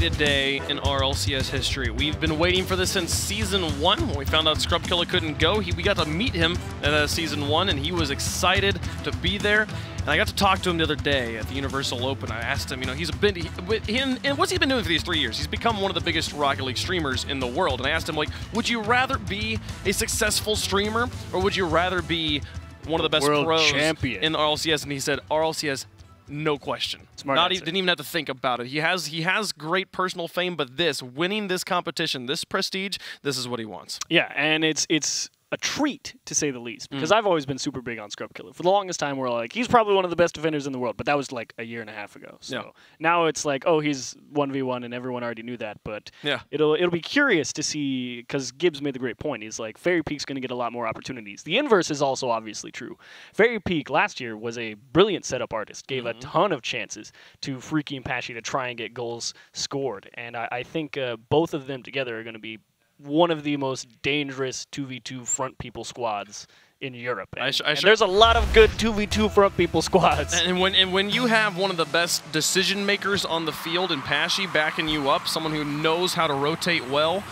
awaited day in RLCS history. We've been waiting for this since Season 1 when we found out Scrubkilla couldn't go. We got to meet him at Season 1, and he was excited to be there. And I got to talk to him the other day at the Universal Open. I asked him, you know, and what's he been doing for these 3 years? He's become one of the biggest Rocket League streamers in the world. And I asked him, like, would you rather be a successful streamer, or would you rather be one of the best world pros champion in the RLCS? And he said, RLCS, no question. Didn't even have to think about it. He has great personal fame, but winning this competition, this prestige, this is what he wants. Yeah, and it's a treat, to say the least, because I've always been super big on Scrubkilla. For the longest time, we're like, he's probably one of the best defenders in the world, but that was like a year and a half ago. So now it's like, oh, he's 1v1, and everyone already knew that. But it'll be curious to see, because Gibbs made the great point. He's like, Fairy Peak's going to get a lot more opportunities. The inverse is also obviously true. Fairy Peak last year was a brilliant setup artist, gave a ton of chances to Freaky and Pashy to try and get goals scored. And I think both of them together are going to be one of the most dangerous 2v2 front people squads in Europe. And there's a lot of good 2v2 front people squads. And when you have one of the best decision makers on the field in Pashy backing you up, someone who knows how to rotate well,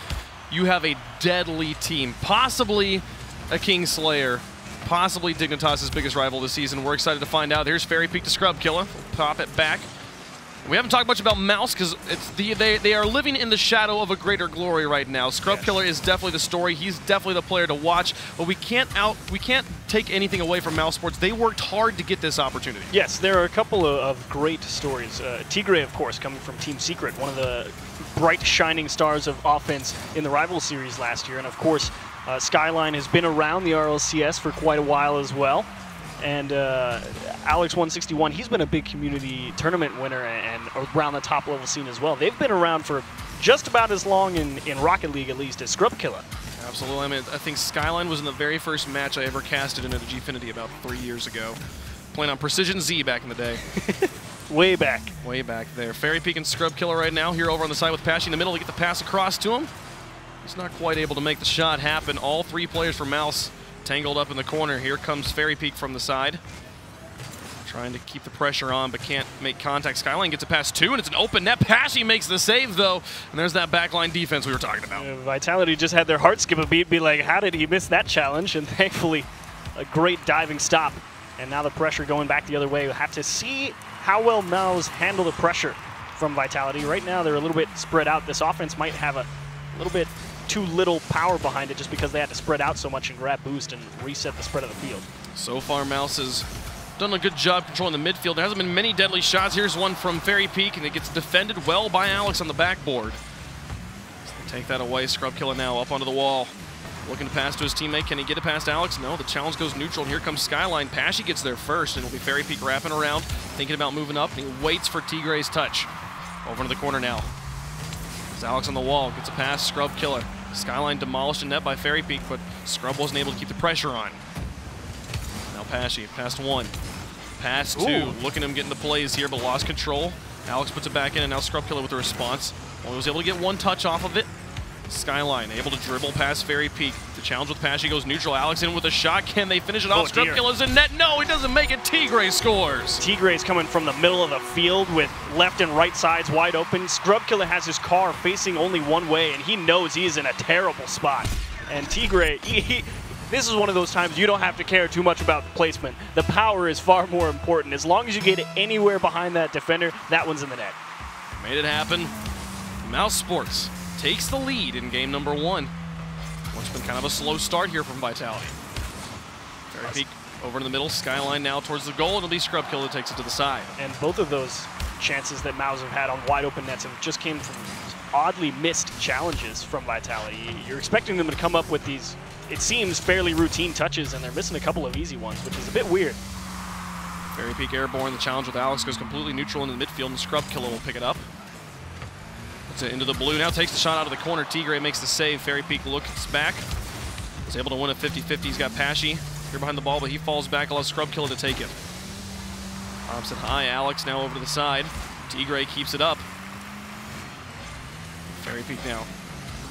you have a deadly team. Possibly a Kingslayer, possibly Dignitas's biggest rival this season. We're excited to find out. Here's Fairy Peak to Scrubkilla. Pop it back. We haven't talked much about Mouse because they are living in the shadow of a greater glory right now. Scrubkilla is definitely the story. He's definitely the player to watch. But we can't take anything away from MOUSESPORTS. They worked hard to get this opportunity. Yes, there are a couple of great stories. Tigray, of course, coming from Team Secret, one of the bright shining stars of offense in the Rival Series last year. And of course, Skyline has been around the RLCS for quite a while as well. And Alex161, he's been a big community tournament winner and around the top level scene as well. They've been around for just about as long in Rocket League, at least, as Scrubkilla. Absolutely. I mean, I think Skyline was in the very first match I ever casted in at Gfinity about 3 years ago, playing on Precision Z back in the day. Way back. Way back there. Fairy Peak and Scrubkilla right now, here over on the side with Pashy in the middle to get the pass across to him. He's not quite able to make the shot happen. All three players for Mouse tangled up in the corner. Here comes Fairy Peak from the side. Trying to keep the pressure on, but can't make contact. Skyline gets a pass too, and it's an open net. Pashy makes the save, though, and there's that backline defense we were talking about. Vitality just had their heart skip a beat, be like, how did he miss that challenge? And thankfully, a great diving stop. And now the pressure going back the other way. We'll have to see how well Mouse handle the pressure from Vitality. Right now, they're a little bit spread out. This offense might have a little bit too little power behind it just because they had to spread out so much and grab boost and reset the spread of the field. So far, Mouse has done a good job controlling the midfield. There hasn't been many deadly shots. Here's one from Fairy Peak, and it gets defended well by Alex on the backboard. So they take that away. Scrubkilla now up onto the wall. Looking to pass to his teammate. Can he get it past Alex? No, the challenge goes neutral, and here comes Skyline. Pashy gets there first, and it'll be Fairy Peak wrapping around, thinking about moving up, and he waits for Tigray's touch. Over into the corner now. There's Alex on the wall. Gets a pass, Scrubkilla. Skyline demolished a net by Fairy Peak, but Scrub wasn't able to keep the pressure on. Now Pashy, past one. Pass two, looking at him getting the plays here, but lost control. Alex puts it back in, and now Scrubkilla with the response. Only was able to get one touch off of it. Skyline able to dribble past Fairy Peak. The challenge with Pashy goes neutral. Alex in with a shot. Can they finish it off? Scrubkilla's in net. No, he doesn't make it. Tigray scores. Tigray's coming from the middle of the field with left and right sides wide open. Scrubkilla has his car facing only one way, and he knows he is in a terrible spot. And Tigray, this is one of those times you don't have to care too much about the placement. The power is far more important. As long as you get it anywhere behind that defender, that one's in the net. Made it happen. MOUSESPORTS takes the lead in game number 1. It's been kind of a slow start here from Vitality. Fairy Peak over in the middle. Skyline now towards the goal. It'll be Scrubkilla that takes it to the side. And both of those chances that Mouse have had on wide open nets have just came from oddly missed challenges from Vitality. You're expecting them to come up with these, it seems, fairly routine touches, and they're missing a couple of easy ones, which is a bit weird. Fairy Peak airborne. The challenge with Alex goes completely neutral into the midfield, and Scrubkilla will pick it up. Puts it into the blue. Now takes the shot out of the corner. Tigray makes the save. Fairy Peak looks back. Is able to win a 50-50. He's got Pashy here behind the ball, but he falls back. Allows Scrubkilla to take it. Pops it high. Alex now over to the side. Tigray keeps it up. Fairy Peak now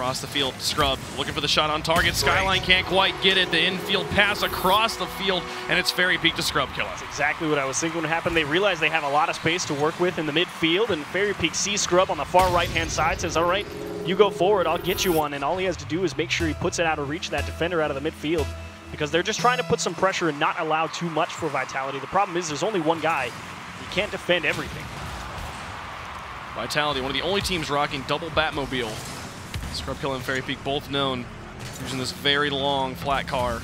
Across the field, Scrub looking for the shot on target. Skyline can't quite get it. The infield pass across the field, and it's Fairy Peak to Scrub Killer. That's exactly what I was thinking would happen. They realize they have a lot of space to work with in the midfield, and Fairy Peak sees Scrub on the far right-hand side, says, all right, you go forward, I'll get you one, and all he has to do is make sure he puts it out of reach, that defender out of the midfield, because they're just trying to put some pressure and not allow too much for Vitality. The problem is there's only one guy. He can't defend everything. Vitality, one of the only teams rocking double Batmobile. Scrub Killer and Fairy Peak both known using this very long flat car.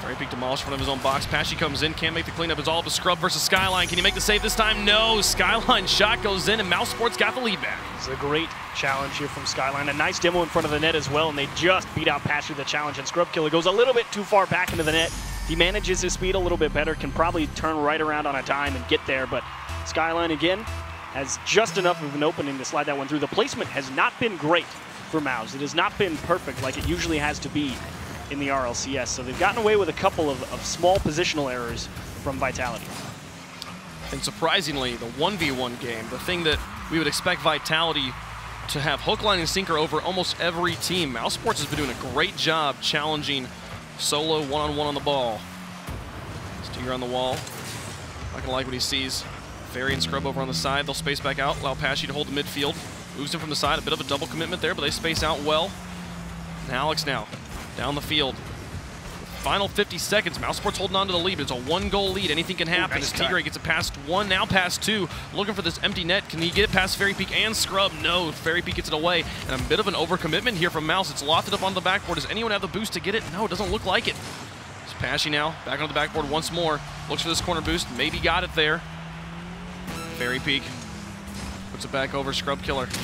Fairy Peak demolished in front of his own box. Pashy comes in, can't make the cleanup. It's all up to Scrub versus Skyline. Can he make the save this time? No. Skyline shot goes in, and MOUSESPORTS got the lead back. It's a great challenge here from Skyline. A nice demo in front of the net as well, and they just beat out Pashy the challenge. And Scrub Killer goes a little bit too far back into the net. He manages his speed a little bit better, can probably turn right around on a dime and get there, but Skyline again has just enough of an opening to slide that one through. The placement has not been great for Mouse. It has not been perfect like it usually has to be in the RLCS. So they've gotten away with a couple of small positional errors from Vitality. And surprisingly, the 1v1 game, the thing that we would expect Vitality to have hook, line, and sinker over almost every team, MOUSESPORTS has been doing a great job challenging solo one-on-one on the ball. Stinger on the wall. Not gonna like what he sees. Fairy and Scrub over on the side. They'll space back out, allow Pashy to hold the midfield. Moves him from the side, a bit of a double commitment there, but they space out well. And Alex now, down the field. Final 50 seconds, MOUSESPORTS holding on to the lead. It's a one-goal lead. Anything can happen. As Tigray gets it past one, now past two. Looking for this empty net. Can he get it past Fairy Peak and Scrub? No, Fairy Peak gets it away. And a bit of an overcommitment here from Mouse. It's lofted up onto the backboard. Does anyone have the boost to get it? No, it doesn't look like it. It's Pashy now, back on the backboard once more. Looks for this corner boost. Maybe got it there. Fairy Peak puts it back over. Scrub Killer to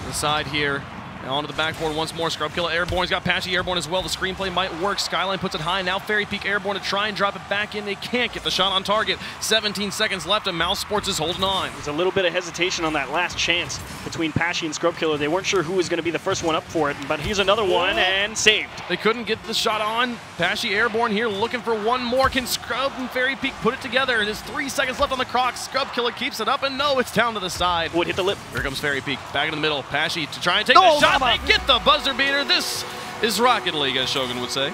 the side here. Now onto the backboard once more. Scrub Killer airborne. He's got Pashy airborne as well. The screenplay might work. Skyline puts it high. Now Fairy Peak airborne to try and drop it back in. They can't get the shot on target. 17 seconds left, and MOUSESPORTS is holding on. There's a little bit of hesitation on that last chance between Pashy and Scrub Killer. They weren't sure who was going to be the first one up for it, but here's another one, and saved. They couldn't get the shot on. Pashy airborne here, looking for one more. Can Scrub and Fairy Peak put it together? There's 3 seconds left on the clock. Scrub Killer keeps it up, and no, it's down to the side. Would hit the lip. Here comes Fairy Peak, back in the middle. Pashy to try and take the shot. They get the buzzer beater. This is Rocket League, as Shogun would say.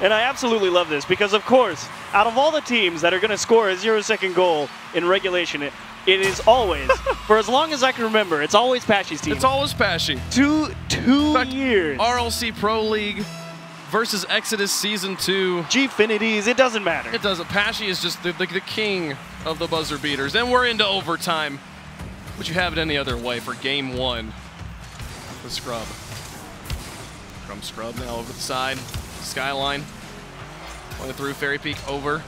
And I absolutely love this because, of course, out of all the teams that are going to score a 0-second goal in regulation, it is always, for as long as I can remember, it's always Pashy's team. It's always Pashy. Two years. RLC Pro League versus Exodus Season 2. G-Finities, it doesn't matter. It doesn't. Pashy is just the king of the buzzer beaters. And we're into overtime. Would you have it any other way for Game 1 with Scrub? From Scrub now over the side. Skyline going through. Fairy Peak over.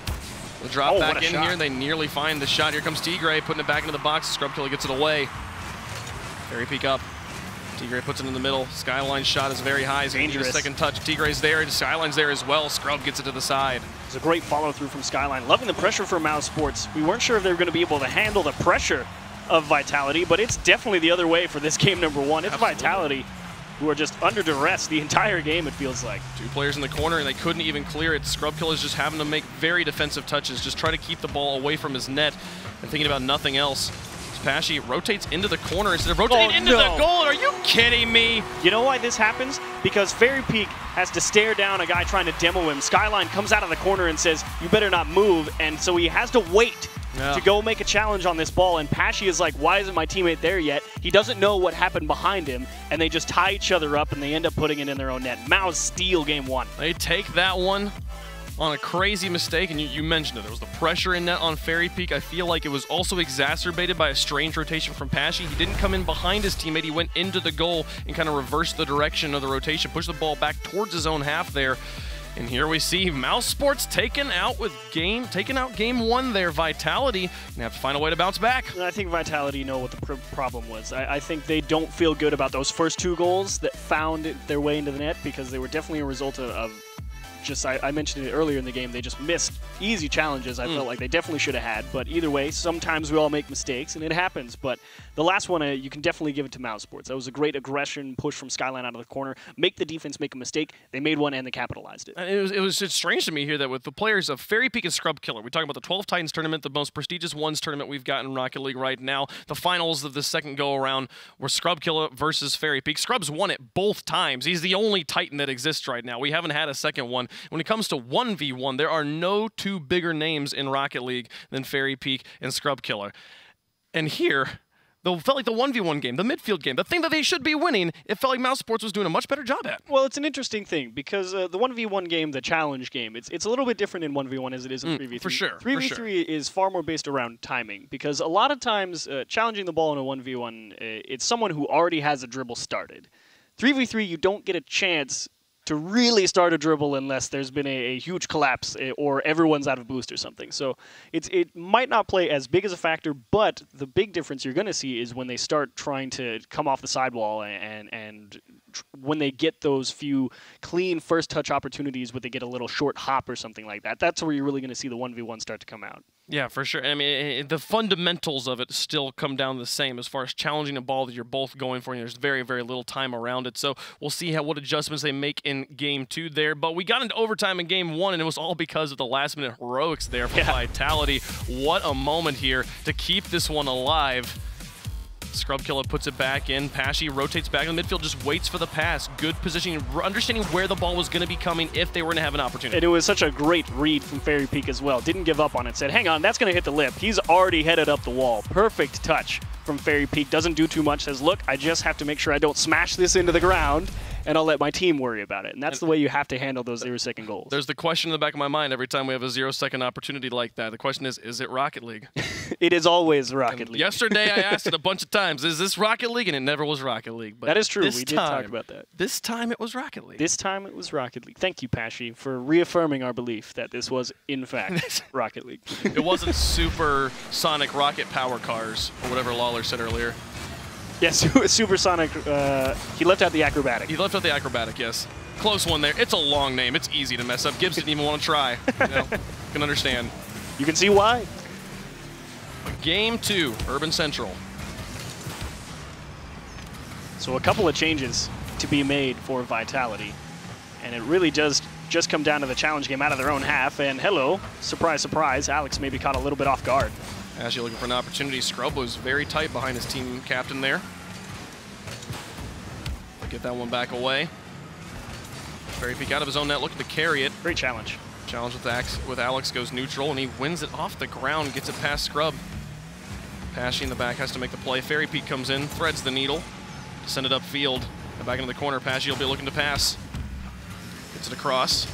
The drop back in here. They nearly find the shot. Here comes Tigray putting it back into the box. Scrub Killer gets it away. Fairy Peak up. Tigray puts it in the middle. Skyline's shot is very high. He's going to need a second touch. Tigray's there. Skyline's there as well. Scrub gets it to the side. It's a great follow through from Skyline. Loving the pressure for MOUSESPORTS. We weren't sure if they were going to be able to handle the pressure of Vitality, but it's definitely the other way for this game number 1. It's Vitality who are just under duress the entire game, it feels like. 2 players in the corner, and they couldn't even clear it. Scrub Killer's just having to make very defensive touches, just try to keep the ball away from his net and thinking about nothing else. Pashy rotates into the corner instead of rotating into the goal. Are you kidding me? You know why this happens? Because Fairy Peak has to stare down a guy trying to demo him. Skyline comes out of the corner and says, you better not move, and so he has to wait to go make a challenge on this ball, and Pashy is like, why isn't my teammate there yet? He doesn't know what happened behind him, and they just tie each other up, and they end up putting it in their own net. Mouse steal Game 1. They take that one on a crazy mistake, and you mentioned it. There was the pressure in net on Fairy Peak. I feel like it was also exacerbated by a strange rotation from Pashy. He didn't come in behind his teammate. He went into the goal and kind of reversed the direction of the rotation, pushed the ball back towards his own half there. And here we see MOUSESPORTS taken out Game 1 there. Vitality gonna have to find a way to bounce back. I think Vitality know what the problem was. I think they don't feel good about those first 2 goals that found their way into the net, because they were definitely a result of just I mentioned it earlier in the game, they just missed easy challenges I felt like they definitely should have had. But either way, sometimes we all make mistakes, and it happens. But the last one, you can definitely give it to MOUSESPORTS. That was a great aggression push from Skyline out of the corner. Make the defense make a mistake. They made one, and they capitalized it. It was just strange to me here that with the players of Fairy Peak and Scrub Killer, we're talking about the 12 Titans tournament, the most prestigious ones tournament we've got in Rocket League right now. The finals of the second go-around were Scrub Killer versus Fairy Peak. Scrub's won it both times. He's the only Titan that exists right now. We haven't had a second one. When it comes to 1v1, there are no two bigger names in Rocket League than Fairy Peak and Scrub Killer. And here, it felt like the 1v1 game, the midfield game, the thing that they should be winning, it felt like MOUSESPORTS was doing a much better job at. Well, it's an interesting thing because the 1v1 game, the challenge game, it's a little bit different in 1v1 as it is in 3v3. For sure. 3v3 is far more based around timing because a lot of times challenging the ball in a 1v1, it's someone who already has a dribble started. 3v3, you don't get a chance to really start a dribble unless there's been a huge collapse or everyone's out of boost or something. So it might not play as big as a factor, but the big difference you're going to see is when they start trying to come off the sidewall and when they get those few clean first touch opportunities where they get a little short hop or something like that. That's where you're really going to see the 1v1 start to come out. Yeah, for sure. I mean, the fundamentals of it still come down the same as far as challenging a ball that you're both going for, and there's very, very little time around it. So we'll see what adjustments they make in Game 2 there. But we got into overtime in Game 1, and it was all because of the last-minute heroics there for Vitality. What a moment here to keep this one alive. Scrub Killer puts it back in. PEAKI rotates back in the midfield, just waits for the pass. Good positioning, understanding where the ball was going to be coming if they were going to have an opportunity. And it was such a great read from Fairy Peak as well. Didn't give up on it. Said, hang on, that's going to hit the lip. He's already headed up the wall. Perfect touch from Fairy Peak. Doesn't do too much. Says, look, I just have to make sure I don't smash this into the ground, and I'll let my team worry about it. And that's the way you have to handle those 0-second goals. There's the question in the back of my mind every time we have a 0-second opportunity like that. The question is it Rocket League? It is always Rocket League. Yesterday I asked it a bunch of times, is this Rocket League? And it never was Rocket League. But that is true. We did time, talk about that. This time it was Rocket League. This time it was Rocket League. Thank you, PEAKI, for reaffirming our belief that this was, in fact, Rocket League. It wasn't supersonic rocket power cars, or whatever Lawler said earlier. Yes, supersonic. He left out the acrobatic. He left out the acrobatic, yes. Close one there. It's a long name. It's easy to mess up. Gibbs didn't even want to try. You know, can understand. You can see why. Game 2, Urban Central. So a couple of changes to be made for Vitality. And it really does just come down to the challenge game out of their own half. And hello, surprise, surprise, Alex maybe caught a little bit off guard. Actually looking for an opportunity. Scrub was very tight behind his team captain there. Get that one back away. Fairy Peak out of his own net, looking to carry it. Great challenge. Challenge with Alex goes neutral, and he wins it off the ground, gets it past Scrub. PEAKI in the back has to make the play. Fairy Peak comes in, threads the needle, send it upfield. And back into the corner, PEAKI will be looking to pass. Gets it across.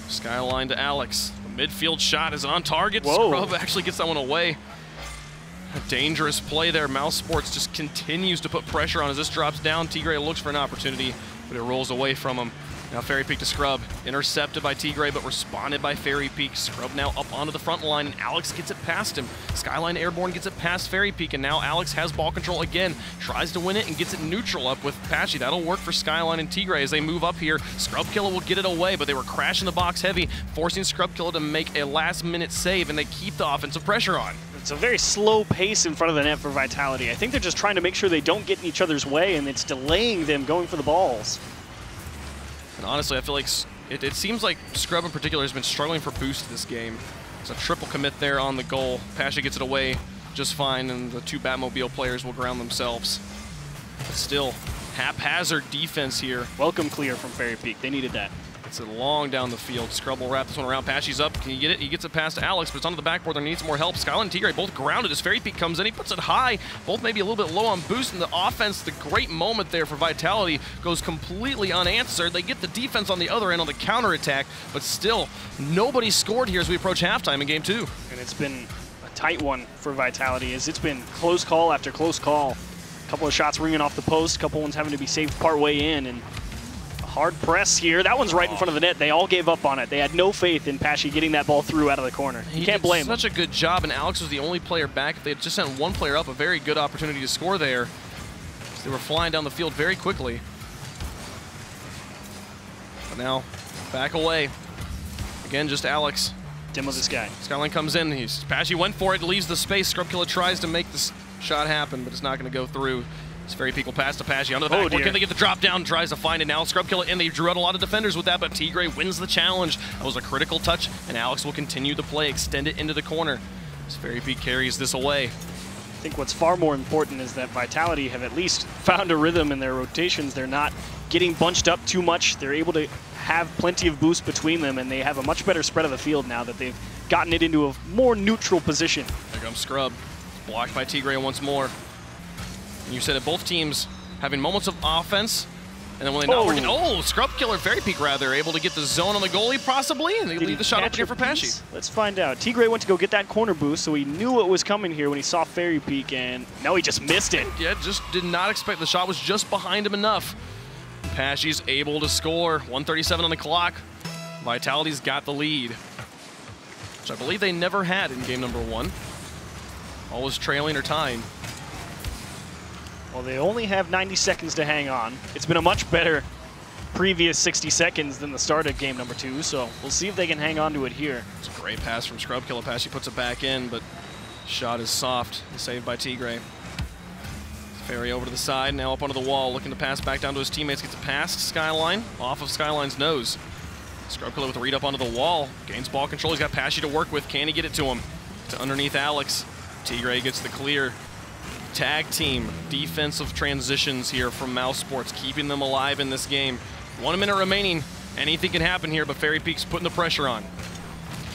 Skyline to Alex. The midfield shot is on target. Whoa. Scrub actually gets that one away. A dangerous play there. MOUSESPORTS just continues to put pressure on as this drops down. Tigray looks for an opportunity, but it rolls away from him. Now Fairy Peak to Scrub. Intercepted by Tigray, but responded by Fairy Peak. Scrub now up onto the front line, and Alex gets it past him. Skyline Airborne gets it past Fairy Peak, and now Alex has ball control again. Tries to win it and gets it neutral up with PEAKI. That'll work for Skyline and Tigray as they move up here. Scrub Killer will get it away, but they were crashing the box heavy, forcing Scrub Killer to make a last-minute save, and they keep the offensive pressure on. It's a very slow pace in front of the net for Vitality. I think they're just trying to make sure they don't get in each other's way, and it's delaying them going for the balls. And honestly, I feel like it seems like Scrub in particular has been struggling for boost this game. It's a triple commit there on the goal. PEAKI gets it away just fine, and the two Batmobile players will ground themselves. But still, haphazard defense here. Welcome clear from Fairy Peak. They needed that. It's long down the field. Scrub will wrap this one around. PEAKI's up. Can he get it? He gets it past Alex, but it's onto the backboard. There needs more help. Skyline and Tigray both grounded as Fairy Peak comes in. He puts it high. Both maybe a little bit low on boost. And the offense, the great moment there for Vitality, goes completely unanswered. They get the defense on the other end on the counterattack, but still, nobody scored here as we approach halftime in Game 2. And it's been a tight one for Vitality, as it's been close call after close call. A couple of shots ringing off the post, a couple ones having to be saved part way in, and hard press here. That one's right in front of the net. They all gave up on it. They had no faith in PEAKI getting that ball through out of the corner. You can't blame him. Such a good job, and Alex was the only player back. If they had just sent one player up, a very good opportunity to score there. They were flying down the field very quickly. now back away. Again, just Alex. Demo this guy. Skyline comes in. PEAKI went for it, leaves the space. Scrubkilla tries to make this shot happen, but it's not going to go through. This Fairy Peak will pass to PEAKI under the backboard. Can they get the drop down? Tries to find it now. Scrubkilla in. They drew out a lot of defenders with that, but Tigray wins the challenge. That was a critical touch, and Alex will continue the play, extend it into the corner. This Fairy Peak carries this away. I think what's far more important is that Vitality have at least found a rhythm in their rotations. They're not getting bunched up too much. They're able to have plenty of boost between them, and they have a much better spread of the field now that they've gotten it into a more neutral position. There comes Scrub. Blocked by Tigray once more. And you said it, both teams having moments of offense, and then when they're not working, Scrubkilla, Fairy Peak rather, able to get the zone on the goalie possibly, and they leave the shot up here for PEAKI. Let's find out. Tigray went to go get that corner boost, so he knew what was coming here when he saw Fairy Peak, and now he just missed it. Yeah, just did not expect. The shot was just behind him enough. PEAKI's able to score. 1:37 on the clock. Vitality's got the lead, which I believe they never had in game number 1. Always trailing or tying. Well, they only have 90 seconds to hang on. It's been a much better previous 60 seconds than the start of game number 2, so we'll see if they can hang on to it here. It's a great pass from Scrubkilla. PEAKI puts it back in, but shot is soft. Saved by Tigray. Fairy over to the side, now up onto the wall, looking to pass back down to his teammates. Gets it past Skyline, off of Skyline's nose. Scrubkilla with a read up onto the wall. Gains ball control. He's got PEAKI to work with. Can he get it to him? To underneath Alex. Tigray gets the clear. Tag team defensive transitions here from MOUSESPORTS, keeping them alive in this game. 1 minute remaining. Anything can happen here, but Fairy Peak's putting the pressure on.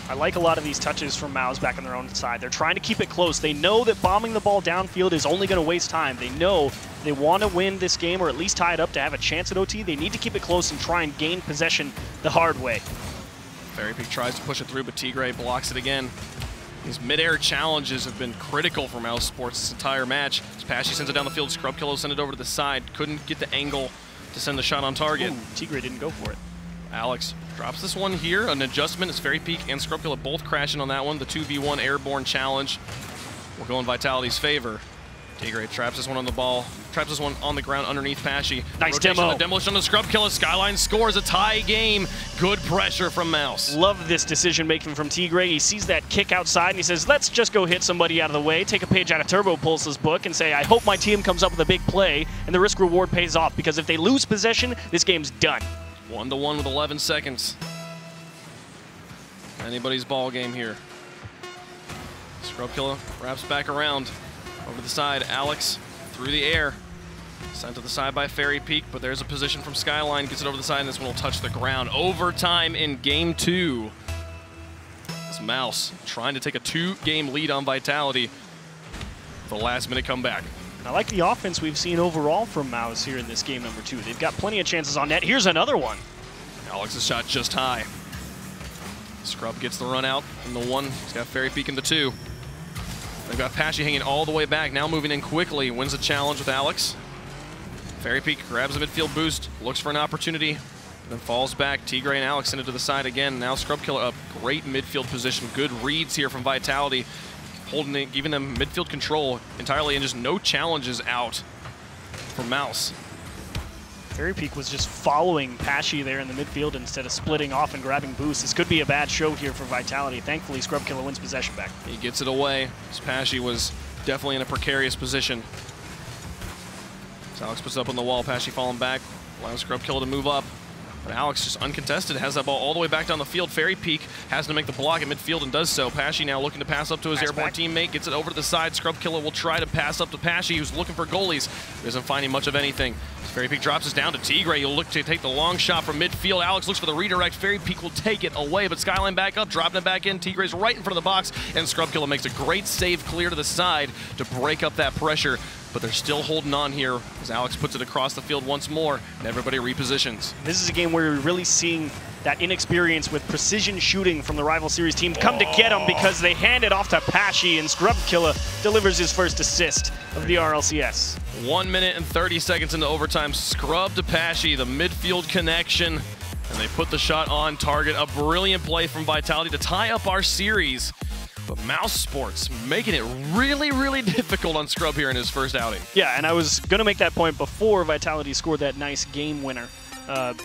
I like a lot of these touches from Mouse back on their own side. They're trying to keep it close. They know that bombing the ball downfield is only going to waste time. They know they want to win this game or at least tie it up to have a chance at OT. They need to keep it close and try and gain possession the hard way. Fairy Peak tries to push it through, but Tigray blocks it again. These mid-air challenges have been critical for MOUSESPORTS this entire match. As PEAKI sends it down the field, Scrubkilla sent it over to the side. Couldn't get the angle to send the shot on target. Ooh, Tigray didn't go for it. Alex drops this one here. An adjustment as Fairy Peak and Scrubkilla both crashing on that one. The 2v1 airborne challenge will go in Vitality's favor. Tigray traps this one on the ball. Traps this one on the ground underneath PEAKI. Nice rotation demo. The demolition on the Scrubkilla. Skyline scores a tie game. Good pressure from Mouse. Love this decision making from Tigray. He sees that kick outside and he says, let's just go hit somebody out of the way, take a page out of Turbo Pulse's book and say, I hope my team comes up with a big play, and the risk reward pays off, because if they lose possession, this game's done. 1-1 with 11 seconds. Anybody's ball game here. Scrubkilla wraps back around. Over to the side, Alex through the air. Sent to the side by Fairy Peak, but there's a position from Skyline. Gets it over the side, and this one will touch the ground. Overtime in game 2. This Mouse trying to take a 2-game lead on Vitality. The last-minute comeback. I like the offense we've seen overall from Mouse here in this game number 2. They've got plenty of chances on net. Here's another one. Alex's shot just high. Scrub gets the run out in the 1. He's got Fairy Peak in the 2. They've got PEAKI hanging all the way back, now moving in quickly. Wins a challenge with Alex. Fairy Peak grabs a midfield boost, looks for an opportunity, then falls back. Tigray and Alex send it to the side again. Now Scrubkilla up. Great midfield position. Good reads here from Vitality. Holding it, giving them midfield control entirely, and just no challenges out from Mouse. Fairy Peak was just following PEAKI there in the midfield instead of splitting off and grabbing boosts. This could be a bad show here for Vitality. Thankfully, Scrubkilla wins possession back. He gets it away. PEAKI was definitely in a precarious position. So Alex puts it up on the wall. PEAKI falling back, allows Scrubkilla to move up. But Alex just uncontested, has that ball all the way back down the field. Fairy Peak has to make the block at midfield and does so. PEAKI now looking to pass up to his airborne teammate, gets it over to the side. Scrubkilla will try to pass up to PEAKI, who's looking for goalies. Isn't finding much of anything. Fairy Peak drops us down to Tigray. He'll look to take the long shot from midfield. Alex looks for the redirect. Fairy Peak will take it away, but Skyline back up, dropping it back in. Tigray's right in front of the box, and Scrubkilla makes a great save clear to the side to break up that pressure. But they're still holding on here as Alex puts it across the field once more, and everybody repositions. This is a game where you're really seeing that inexperience with precision shooting from the rival series team come to get them, because they hand it off to PEAKI, and Scrubkilla delivers his first assist of the RLCS. 1 minute and 30 seconds into overtime. Scrub to PEAKI, the midfield connection, and they put the shot on target. A brilliant play from Vitality to tie up our series. But MOUSESPORTS making it really, really difficult on Scrub here in his first outing. Yeah, and I was going to make that point before Vitality scored that nice game winner.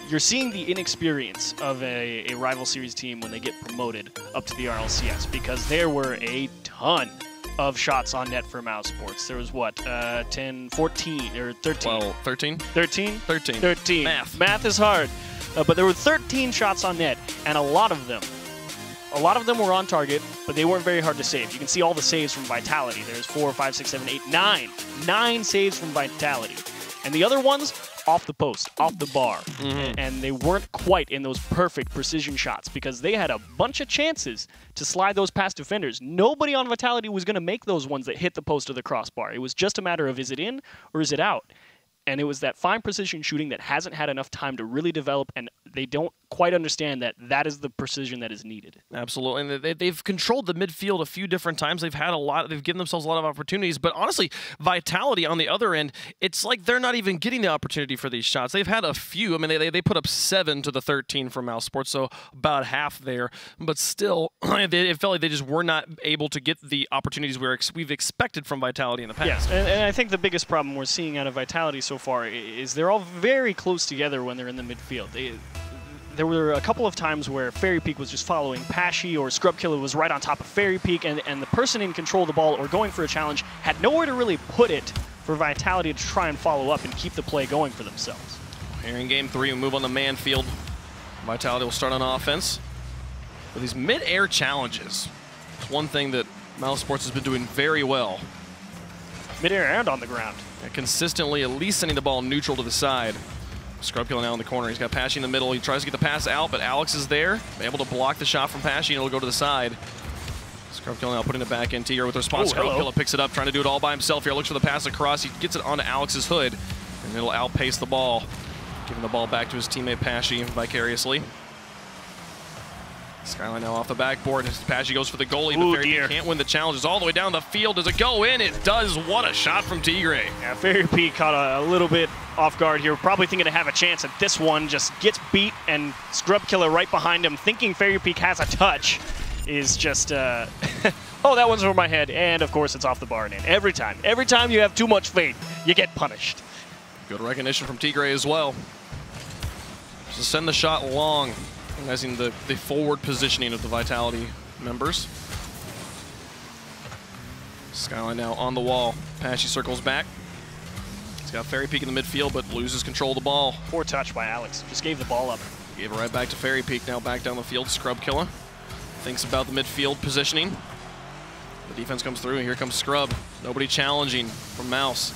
you're seeing the inexperience of a rival series team when they get promoted up to the RLCS, because there were a ton of shots on net for MOUSESPORTS. There was, what, 10, 14, or 13? Well, 13? 13? 13. 13. Math is hard. But there were 13 shots on net, and a lot of them were on target, but they weren't very hard to save. You can see all the saves from Vitality. There's 4, 5, 6, 7, 8, 9. 9 saves from Vitality. And the other ones, off the post, off the bar. And they weren't quite in those perfect precision shots because they had a bunch of chances to slide those past defenders. Nobody on Vitality was going to make those ones that hit the post or the crossbar. It was just a matter of, is it in or is it out? And it was that fine precision shooting that hasn't had enough time to really develop, and they don't quite understand that that is the precision that is needed. Absolutely, and they've controlled the midfield a few different times. They've given themselves a lot of opportunities, but honestly, Vitality on the other end, it's like they're not even getting the opportunity for these shots. They've had a few. I mean, they put up 7 to the 13 from MOUSESPORTS, so about half there, but still, it felt like they just were not able to get the opportunities we've expected from Vitality in the past. Yes, and I think the biggest problem we're seeing out of Vitality so far is they're all very close together when they're in the midfield. There were a couple of times where Fairy Peak was just following PEAKI, or Scrub Killer was right on top of Fairy Peak, and the person in control of the ball or going for a challenge had nowhere to really put it for Vitality to try and follow up and keep the play going for themselves. Here in Game 3, we move on the man field. Vitality will start on offense. With these mid-air challenges, it's one thing that MOUSESPORTS has been doing very well. Mid-air and on the ground. And consistently at least sending the ball neutral to the side. Scrub Killer now in the corner. He's got PEAKI in the middle. He tries to get the pass out, but Alex is there, able to block the shot from PEAKI, and it'll go to the side. Scrub Killer now putting it back in. Tigre with the response. Scrub Killer picks it up, trying to do it all by himself here. Looks for the pass across. He gets it onto Alex's hood, and it'll outpace the ball, giving the ball back to his teammate PEAKI vicariously. Skyline now off the backboard. PEAKI goes for the goalie, but Fairy Peak can't win the challenges all the way down the field. Does it go in? It does. What a shot from Tigre. Yeah, Fairy Peak caught a little bit off guard here. Probably thinking to have a chance at this one. Just gets beat, and Scrub Killer right behind him, thinking Fairy Peak has a touch, is just, oh, that one's over my head. And, of course, it's off the bar and in. Every time. Every time you have too much faith, you get punished. Good recognition from Tigre as well. Just send the shot long. Recognizing the forward positioning of the Vitality members. Skyline now on the wall. PEAKI circles back. He's got Fairy Peak in the midfield, but loses control of the ball. Poor touch by Alex. Just gave the ball up. Gave it right back to Fairy Peak. Now back down the field. Scrub Killer thinks about the midfield positioning. The defense comes through, and here comes Scrub. Nobody challenging from Mouse.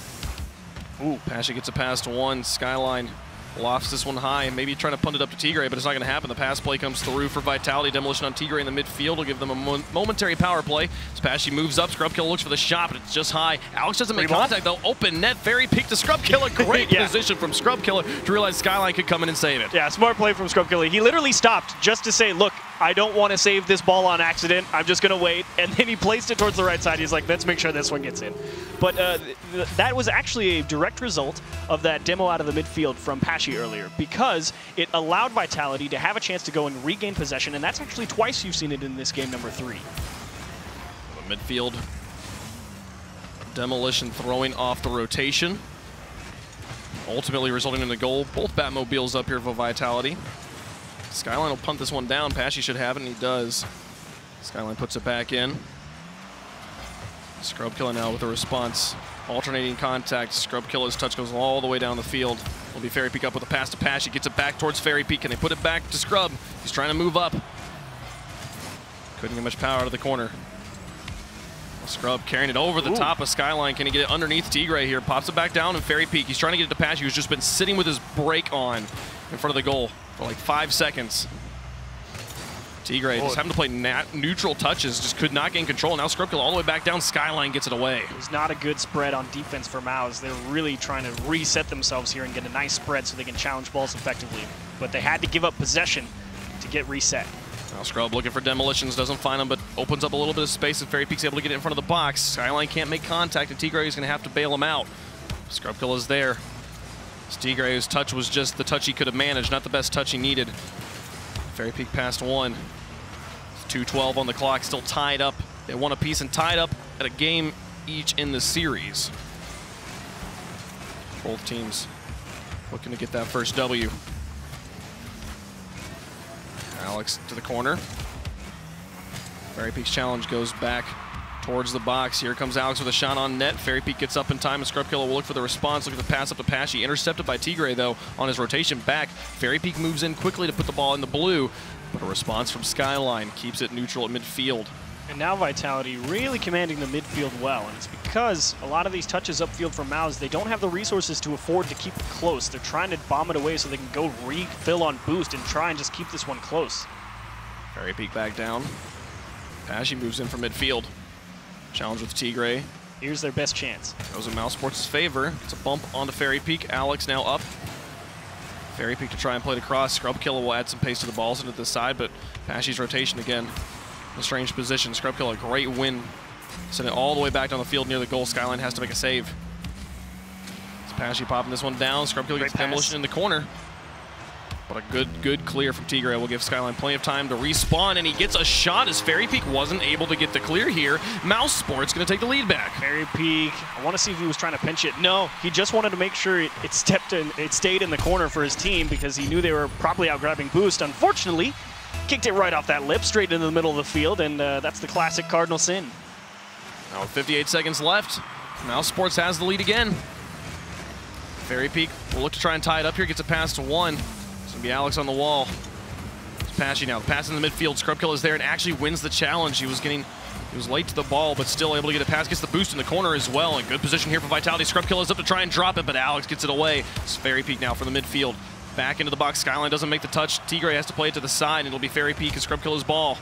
Ooh, PEAKI gets a pass to one. Skyline lofts this one high, maybe trying to punt it up to Tigre, but it's not going to happen. The pass play comes through for Vitality. Demolition on Tigre in the midfield will give them a momentary power play. As PEAKI moves up, Scrub Killer looks for the shot, but it's just high. Alex doesn't make contact, though. Open net, Fairy Peak to Scrub Killer. Great position from Scrub Killer to realize Skyline could come in and save it. Yeah, smart play from Scrub Killer. He literally stopped just to say, look, I don't want to save this ball on accident. I'm just going to wait. And then he placed it towards the right side. He's like, let's make sure this one gets in. But that was actually a direct result of that demo out of the midfield from PEAKI earlier, because it allowed Vitality to have a chance to go and regain possession, and that's actually twice you've seen it in this game number 3. The midfield. Demolition throwing off the rotation, ultimately resulting in a goal. Both Batmobiles up here for Vitality. Skyline will punt this one down. PEAKI should have it, and he does. Skyline puts it back in. Scrub Killer now with a response. Alternating contact. Scrub Killer's touch goes all the way down the field. Will be Fairy Peak up with a pass to PEAKI. Gets it back towards Fairy Peak. Can they put it back to Scrub? He's trying to move up. Couldn't get much power out of the corner. Scrub carrying it over the top of Skyline. Can he get it underneath Tigre here? Pops it back down, and Fairy Peak. He's trying to get it to PEAKI, who's just been sitting with his brake on in front of the goal for like 5 seconds. Tigre just having to play neutral touches, just could not gain control. Now Scrub Killer all the way back down. Skyline gets it away. It was not a good spread on defense for Mouse. They're really trying to reset themselves here and get a nice spread so they can challenge balls effectively. But they had to give up possession to get reset. Now Scrub looking for demolitions, doesn't find them, but opens up a little bit of space, and Fairy Peak's able to get it in front of the box. Skyline can't make contact, and Tigre is going to have to bail him out. Scrub Killer's there. Tigre's touch was just the touch he could have managed, not the best touch he needed. Fairy Peak passed one. It's 2:12 on the clock, still tied up. They won a piece and tied up at a game each in the series. Both teams looking to get that first W. Alex to the corner. Fairy Peak's challenge goes back towards the box. Here comes Alex with a shot on net. Fairy Peak gets up in time, and Scrub Killer will look for the response. Look at the pass up to PEAKI. Intercepted by Tigre, though, on his rotation back. Fairy Peak moves in quickly to put the ball in the blue, but a response from Skyline keeps it neutral at midfield. And now Vitality really commanding the midfield well, and it's because a lot of these touches upfield for Mouse, they don't have the resources to afford to keep it close. They're trying to bomb it away so they can go refill on boost and try and just keep this one close. Fairy Peak back down. PEAKI moves in from midfield. Challenge with Tigre. Here's their best chance. Goes in MOUSESPORTS' favor. It's a bump onto Fairy Peak. Alex now up. Fairy Peak to try and play it across. Scrub Killer will add some pace to the balls into the side, but PEAKI's rotation again. A strange position. Scrub Killer, great win. Send it all the way back down the field near the goal. Skyline has to make a save. It's PEAKI popping this one down. Scrub Killer gets demolition in the corner. But a good clear from Tigre will give Skyline plenty of time to respawn, and he gets a shot as Fairy Peak wasn't able to get the clear here. MOUSESPORTS going to take the lead back. Fairy Peak, I want to see if he was trying to pinch it. No, he just wanted to make sure it stayed in the corner for his team because he knew they were probably out grabbing boost. Unfortunately, kicked it right off that lip, straight into the middle of the field, and that's the classic Cardinal sin. Now with 58 seconds left, MOUSESPORTS has the lead again. Fairy Peak will look to try and tie it up here, gets a pass to one. It's going to be Alex on the wall. It's PEAKI now. The pass in the midfield. Scrub Killer is there and actually wins the challenge. He was late to the ball, but still able to get a pass. Gets the boost in the corner as well. In good position here for Vitality. Scrub Killer is up to try and drop it, but Alex gets it away. It's Fairy Peak now for the midfield. Back into the box. Skyline doesn't make the touch. Tigre has to play it to the side, and it'll be Fairy Peak and Scrub Killer's ball.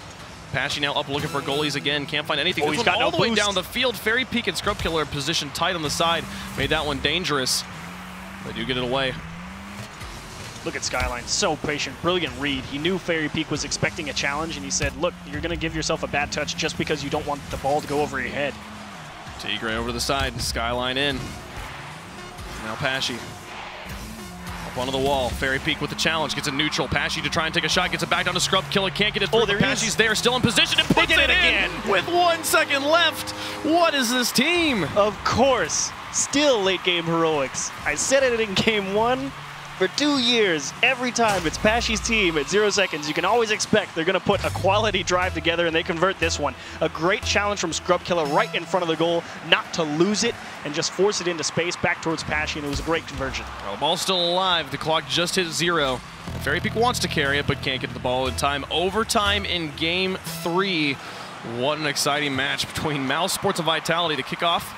PEAKI now up looking for goalies again. Can't find anything. Oh, he's got all no the way boost down the field. Fairy Peak and Scrub Killer positioned tight on the side. Made that one dangerous. They do get it away. Look at Skyline, so patient, brilliant read. He knew Fairy Peak was expecting a challenge, and he said, look, you're going to give yourself a bad touch just because you don't want the ball to go over your head. Tigre over to the side, Skyline in. Now PEAKI. Up onto the wall, Fairy Peak with the challenge, gets a neutral. PEAKI to try and take a shot, gets it back down to Scrub Killer, can't get it through. PEAKI's there, still in position, and puts it in with 1 second left. What is this team? Of course, still late game heroics. I said it in game 1. For 2 years, every time it's PEAKI's team at 0 seconds, you can always expect they're going to put a quality drive together, and they convert this one. A great challenge from Scrub Killer right in front of the goal, not to lose it, and just force it into space back towards PEAKI, and it was a great conversion. Well, the ball's still alive. The clock just hit 0. Fairy Peak wants to carry it, but can't get the ball in time. Overtime in Game 3. What an exciting match between MOUSESPORTS and Vitality. The kickoff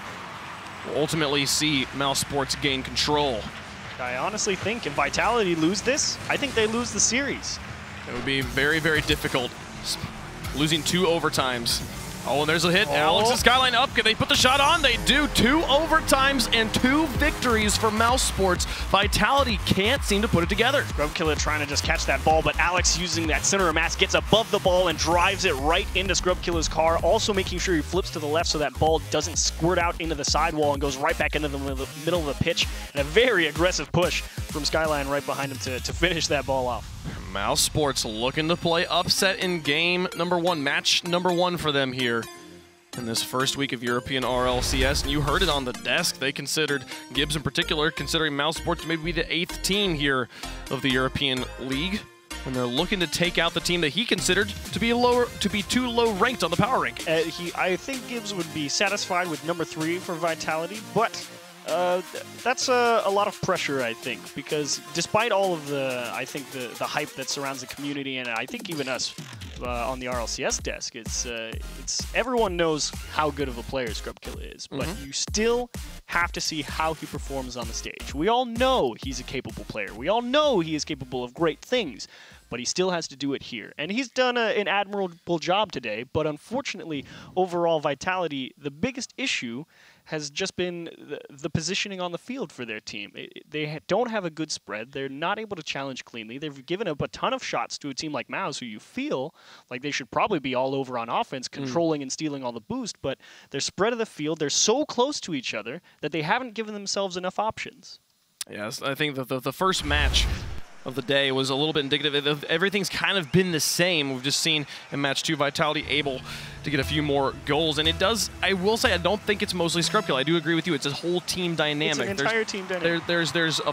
will ultimately see MOUSESPORTS gain control. I honestly think if Vitality lose this, I think they lose the series. It would be very, very difficult. Losing 2 overtimes. Oh, and there's a hit. Alex and Skyline up. Can they put the shot on? They do. 2 overtimes and 2 victories for MOUSESPORTS. Vitality can't seem to put it together. Scrub Killer trying to just catch that ball, but Alex using that center of mass gets above the ball and drives it right into Scrub Killer's car, also making sure he flips to the left so that ball doesn't squirt out into the sidewall and goes right back into the middle of the pitch. And a very aggressive push from Skyline right behind him to finish that ball off. MOUSESPORTS looking to play upset in game number 1, match number 1 for them here in this first week of European RLCS. And you heard it on the desk. They considered, Gibbs in particular, considering MOUSESPORTS to maybe be the 8th team here of the European League. And they're looking to take out the team that he considered to be too low ranked on the power rank. I think Gibbs would be satisfied with number 3 for Vitality, but that's a lot of pressure, I think, because despite all of the hype that surrounds the community, and I think even us on the RLCS desk, it's everyone knows how good of a player Scrub Killer is, but you still have to see how he performs on the stage. We all know he's a capable player. We all know he is capable of great things, but he still has to do it here. And he's done an admirable job today, but unfortunately, overall Vitality, the biggest issue has just been the positioning on the field for their team. They don't have a good spread. They're not able to challenge cleanly. They've given up a ton of shots to a team like Mouse, who you feel like they should probably be all over on offense, controlling and stealing all the boost, but their spread of the field, they're so close to each other that they haven't given themselves enough options. Yes, I think the first match of the day was a little bit indicative. Everything's kind of been the same. We've just seen in match 2 Vitality able to get a few more goals, and it does, I will say, I don't think it's mostly Scrub Killer. I do agree with you. It's a whole team dynamic. It's an entire team dynamic. There's a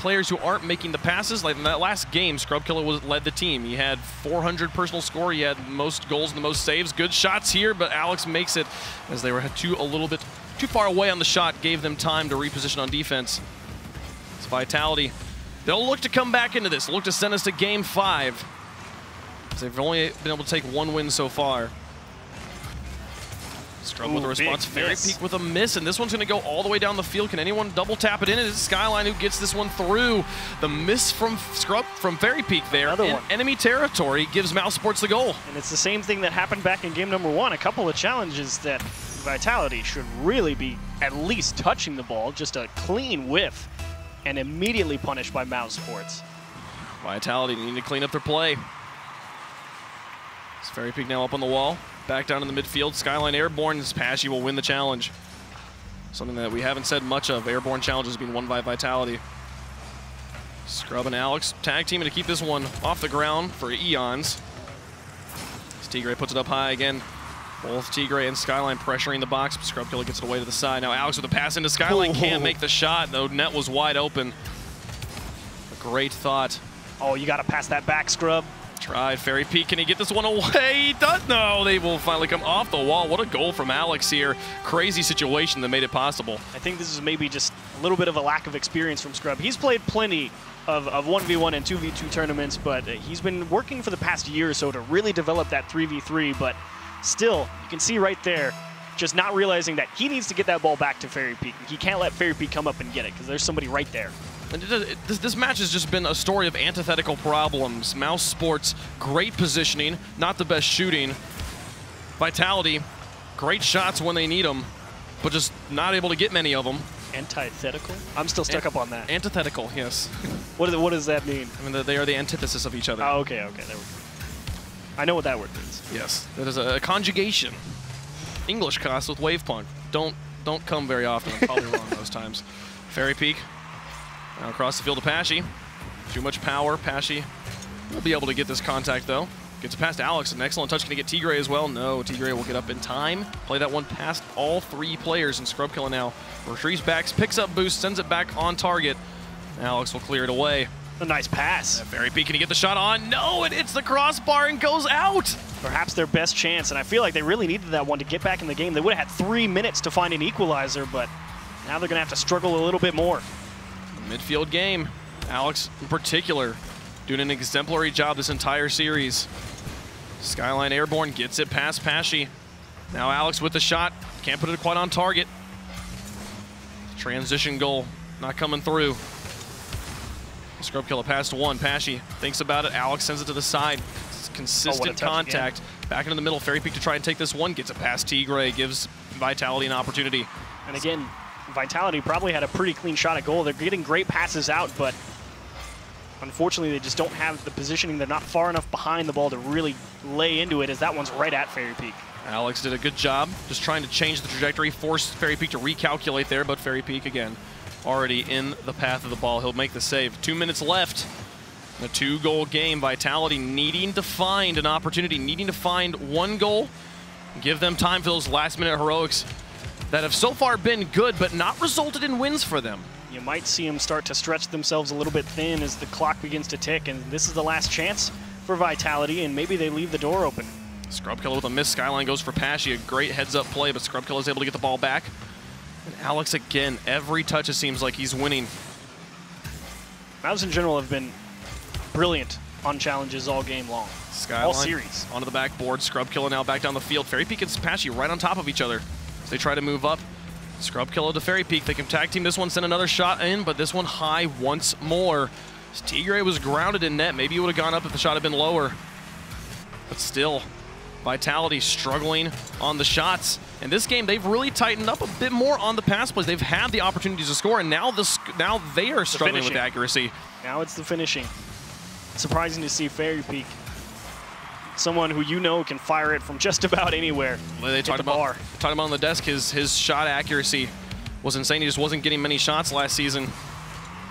players who aren't making the passes. Like in that last game, ScrubKiller led the team. He had 400 personal score. He had the most goals and the most saves. Good shots here, but Alex makes it as they were a little bit too far away on the shot. Gave them time to reposition on defense. It's Vitality. They'll look to come back into this. Look to send us to Game 5. They've only been able to take 1 win so far. Scrub with a response. Fairy Peak with a miss, and this one's going to go all the way down the field. Can anyone double tap it in? It's Skyline who gets this one through. The miss from Scrub from Fairy Peak there in enemy territory gives MOUSESPORTS the goal. And it's the same thing that happened back in game number 1. A couple of challenges that Vitality should really be at least touching the ball. Just a clean whiff, and immediately punished by MOUSESPORTS. Vitality need to clean up their play. It's Fairy Peak now up on the wall. Back down in the midfield. Skyline airborne. PEAKI will win the challenge. Something that we haven't said much of. Airborne challenges being won by Vitality. Scrub and Alex tag teaming to keep this one off the ground for Eons. As Tigray puts it up high again. Both Tigray and Skyline pressuring the box. ScrubKiller gets it away to the side. Now Alex with a pass into Skyline. Can't make the shot, though. Net was wide open. A great thought. Oh, you got to pass that back, Scrub. Tried. Fairy Peak, can he get this one away? He does. No, they will finally come off the wall. What a goal from Alex here. Crazy situation that made it possible. I think this is maybe just a little bit of a lack of experience from Scrub. He's played plenty of 1v1 and 2v2 tournaments, but he's been working for the past year or so to really develop that 3v3, but still, you can see right there, just not realizing that he needs to get that ball back to Fairy Peak. He can't let Fairy Peak come up and get it, because there's somebody right there. And this match has just been a story of antithetical problems. MOUSESPORTS, great positioning, not the best shooting. Vitality, great shots when they need them, but just not able to get many of them. Antithetical? I'm still stuck up on that. Antithetical, yes. What does that mean? I mean, they are the antithesis of each other. Oh, okay, there we go. I know what that word means. Yes, that is a conjugation. English class with Wavepunk. Don't come very often. I'm probably wrong most times. Fairy Peak. Now across the field to PEAKI. Too much power. PEAKI will be able to get this contact, though. Gets it past Alex. An excellent touch. Can he get Tigray as well? No, Tigray will get up in time. Play that one past all 3 players. And ScrubKiller now retreats back, picks up boost, sends it back on target. Alex will clear it away. A nice pass. Fairy Peak, can he get the shot on? No, it hits the crossbar and goes out. Perhaps their best chance, and I feel like they really needed that one to get back in the game. They would have had 3 minutes to find an equalizer, but now they're going to have to struggle a little bit more. Midfield game. Alex, in particular, doing an exemplary job this entire series. Skyline airborne gets it past PEAKI. Now Alex with the shot. Can't put it quite on target. Transition goal not coming through. ScrubKiller pass to 1. PEAKI thinks about it. Alex sends it to the side. It's consistent contact. Back into the middle. Fairy Peak to try and take this one. Gets it past Tigray. Gives Vitality an opportunity. And again, Vitality probably had a pretty clean shot at goal. They're getting great passes out, but unfortunately they just don't have the positioning. They're not far enough behind the ball to really lay into it, as that one's right at Fairy Peak. Alex did a good job just trying to change the trajectory, force Fairy Peak to recalculate there, but Fairy Peak again already in the path of the ball. He'll make the save. 2 minutes left. A 2-goal game. Vitality needing to find an opportunity, needing to find 1 goal. Give them time for those last-minute heroics that have so far been good, but not resulted in wins for them. You might see them start to stretch themselves a little bit thin as the clock begins to tick, and this is the last chance for Vitality, and maybe they leave the door open. ScrubKiller with a miss. Skyline goes for PEAKI. A great heads-up play, but ScrubKiller is able to get the ball back. And Alex again, every touch it seems like he's winning. Mouse in general have been brilliant on challenges all game long. Skyline all series. Onto the backboard. ScrubKiller now back down the field. Fairy Peak and PEAKI right on top of each other as they try to move up. ScrubKiller to Fairy Peak. They can tag team this one, send another shot in, but this one high once more. Tigray was grounded in net. Maybe he would have gone up if the shot had been lower. But still, Vitality struggling on the shots. In this game, they've really tightened up a bit more on the pass plays. They've had the opportunities to score, and now they are struggling with accuracy. Now it's the finishing. Surprising to see Fairy Peak. Someone who you know can fire it from just about anywhere. They talked about on the desk, his shot accuracy was insane. He just wasn't getting many shots last season.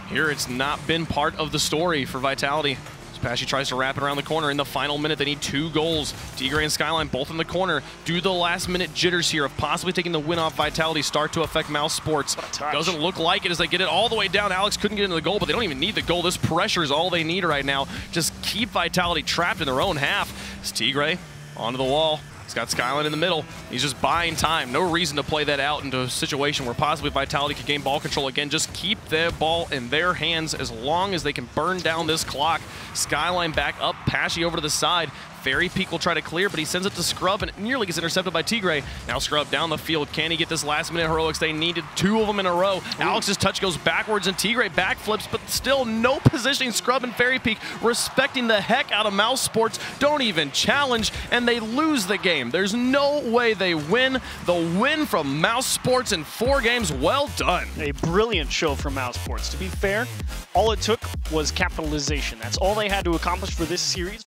Here, it's not been part of the story for Vitality. PEAKI tries to wrap it around the corner in the final minute. They need 2 goals. Tigre and Skyline both in the corner. Do the last-minute jitters here of possibly taking the win off Vitality start to affect MOUSESPORTS? Doesn't look like it as they get it all the way down. Alex couldn't get into the goal, but they don't even need the goal. This pressure is all they need right now. Just keep Vitality trapped in their own half. It's Tigre onto the wall. He's got Skyline in the middle. He's just buying time. No reason to play that out into a situation where possibly Vitality could gain ball control again. Just keep the ball in their hands as long as they can burn down this clock. Skyline back up, PEAKI over to the side. Fairy Peak will try to clear, but he sends it to Scrub and it nearly gets intercepted by Tigre. Now Scrub down the field. Can he get this last-minute heroics? They needed 2 of them in a row. Alex's touch goes backwards and Tigre backflips, but still no positioning. Scrub and Fairy Peak respecting the heck out of MOUSESPORTS. Don't even challenge, and they lose the game. There's no way they win. The win from MOUSESPORTS in 4 games. Well done. A brilliant show from MOUSESPORTS. To be fair, all it took was capitalization. That's all they had to accomplish for this series.